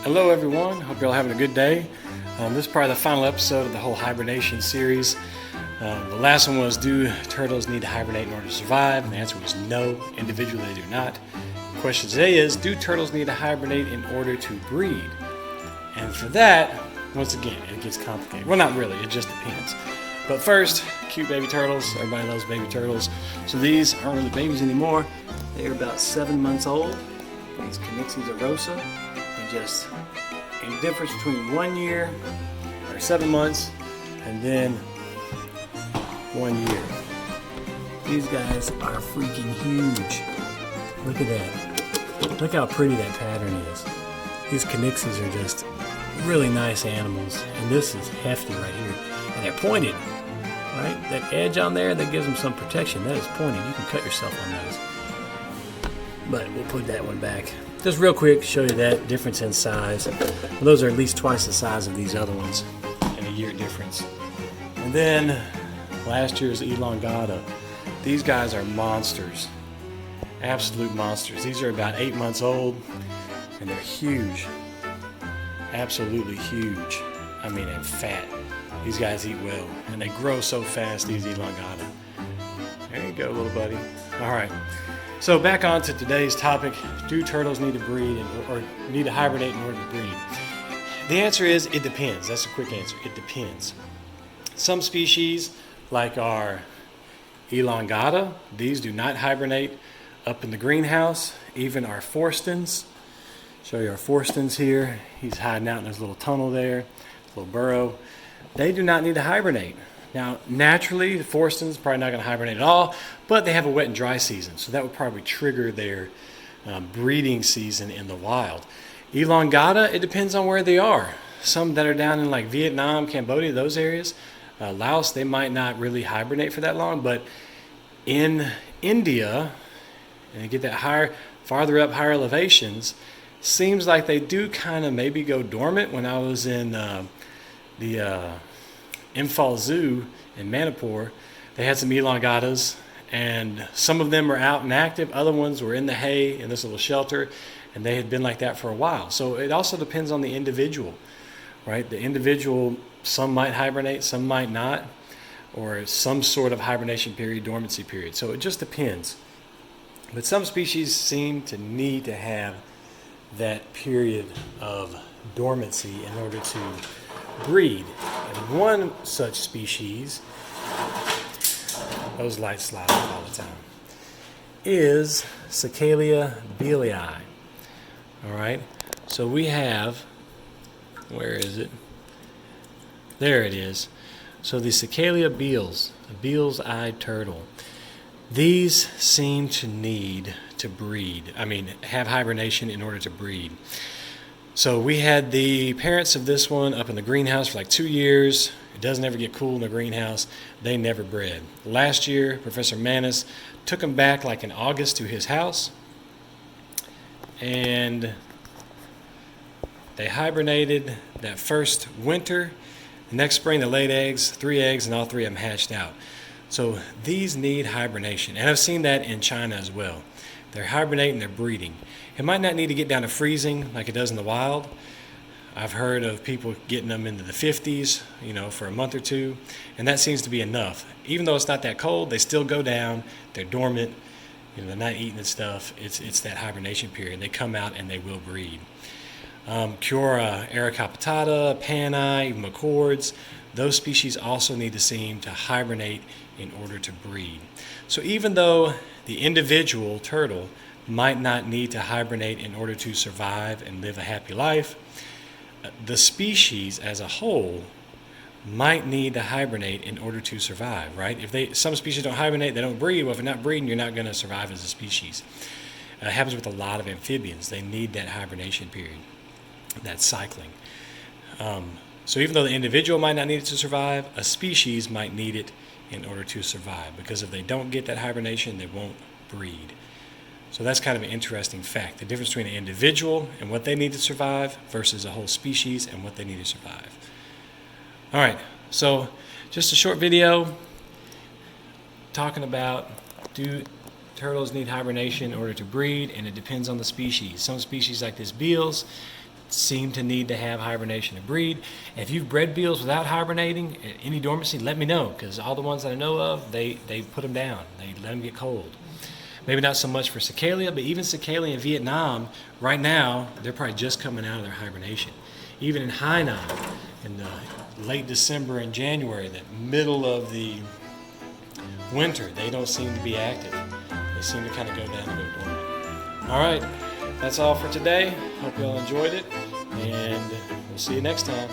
Hello everyone, hope you're all having a good day. This is probably the final episode of the whole hibernation series. The last one was, do turtles need to hibernate in order to survive? And the answer was no, individually they do not. The question today is, do turtles need to hibernate in order to breed? And for that, once again, it gets complicated. Well, not really, it just depends. But first, cute baby turtles. Everybody loves baby turtles. So these aren't really babies anymore. They're about 7 months old. These Canixies rosa. Just a difference between 1 year or 7 months and then 1 year. These guys are freaking huge. Look at that. Look how pretty that pattern is. These Canixies are just really nice animals, and this is hefty right here. And they're pointed, right? That edge on there, that gives them some protection. That is pointed. You can cut yourself on those. But we'll put that one back. Just real quick, show you that difference in size. Those are at least twice the size of these other ones, and a year difference. And then last year's elongata. These guys are monsters, absolute monsters. These are about 8 months old, and they're huge, absolutely huge. I mean, and fat. These guys eat well, and they grow so fast. These elongata. There you go, little buddy. All right. So back on to today's topic, do turtles need to breed or need to hibernate in order to breed? The answer is it depends. That's a quick answer. It depends. Some species, like our elongata, these do not hibernate up in the greenhouse. Even our forstens, show you our forstens here. He's hiding out in his little tunnel there, little burrow. They do not need to hibernate. Now, naturally, the forstens probably not going to hibernate at all, but they have a wet and dry season, so that would probably trigger their breeding season in the wild. Elongata, it depends on where they are. Some that are down in like Vietnam, Cambodia, those areas, Laos, they might not really hibernate for that long, but in India, and you get that farther up, higher elevations, seems like they do kind of maybe go dormant. When I was in the Imphal Zoo in Manipur, they had some elongatas, and some of them were out and active. Other ones were in the hay in this little shelter, and they had been like that for a while. So it also depends on the individual, right? The individual, some might hibernate, some might not, or some sort of hibernation period, dormancy period. So it just depends. But some species seem to need to have that period of dormancy in order to breed. And one such species, those lights slide off all the time, is Cicalia bealii. All right, so we have, where is it? There it is. So the Cicalia beals, a beal's-eyed turtle, these seem to need to breed. I mean, have hibernation in order to breed. So we had the parents of this one up in the greenhouse for like 2 years. It doesn't ever get cool in the greenhouse. They never bred. Last year, Professor Manis took them back like in August to his house, and they hibernated that first winter. The next spring, they laid eggs, 3 eggs, and all 3 of them hatched out. So these need hibernation, and I've seen that in China as well. They're hibernating, they're breeding. It might not need to get down to freezing like it does in the wild. I've heard of people getting them into the 50s, for a month or two, and that seems to be enough. Even though it's not that cold, they still go down, they're dormant, they're not eating and stuff. It's that hibernation period. They come out and they will breed. Cura aricapitata, panai, even McCords, those species also need to seem to hibernate in order to breed. So even though the individual turtle might not need to hibernate in order to survive and live a happy life, the species as a whole might need to hibernate in order to survive, right? Some species don't hibernate, they don't breed. Well, if you're not breeding, you're not going to survive as a species. It happens with a lot of amphibians. They need that hibernation period, that cycling. So even though the individual might not need it to survive, a species might need it in order to survive, because if they don't get that hibernation, they won't breed. So that's kind of an interesting fact, the difference between an individual and what they need to survive versus a whole species and what they need to survive. All right, so just a short video talking about, do turtles need hibernation in order to breed, and it depends on the species. Some species like this beals seem to need to have hibernation to breed. And if you've bred beetles without hibernating, any dormancy, let me know, because all the ones that I know of, they put them down. They let them get cold. Maybe not so much for Cicalia, but even Cicalia in Vietnam, right now, they're probably just coming out of their hibernation. Even in Hainan, in the late December and January, the middle of the winter, they don't seem to be active. They seem to kind of go down and go dormant. All right, that's all for today. Hope you all enjoyed it, and we'll see you next time.